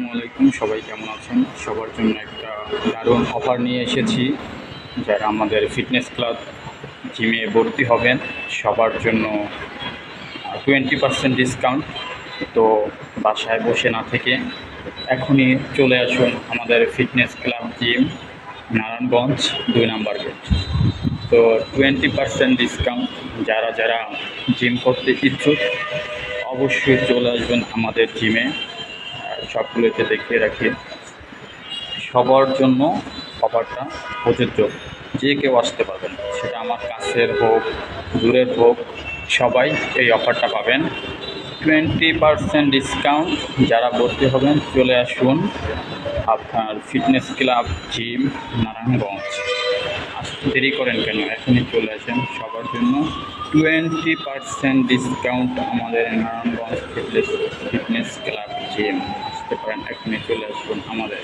আসসালামু আলাইকুম, সবাই কেমন আছেন? সবার জন্য একটা দারুণ অফার নিয়ে এসেছি। যারা আমাদের ফিটনেস ক্লাব জিমে ভর্তি হবেন সবার জন্য 20% ডিসকাউন্ট। তো বাসায় বসে না থেকে এখনই চলে আসুন আমাদের fitness club gym, Narayanganj 2 number gate. তো 20% ডিসকাউন্ট। যারা যারা জিম করতে ইচ্ছুক অবশ্যই চলে আসবেন আমাদের জিমে। সবগুলোতে দেখিয়ে রাখি, সবার জন্য অফারটা প্রযোজ্য। যে কেউ আসতে পারবেন, সেটা আমার কাছের হোক দূরের হোক, সবাই এই অফারটা পাবেন। 20% ডিসকাউন্ট। যারা ভর্তি হবেন চলে আসুন আপনার ফিটনেস ক্লাব জিম, নারায়ণগঞ্জ। দেরি করেন কেন, এখনই চলে আসেন। সবার জন্য 20% ডিসকাউন্ট আমাদের নারায়ণগঞ্জ ফিটনেস ক্লাব জিম। আসতে পারেন, এখনই চলে আসুন আমাদের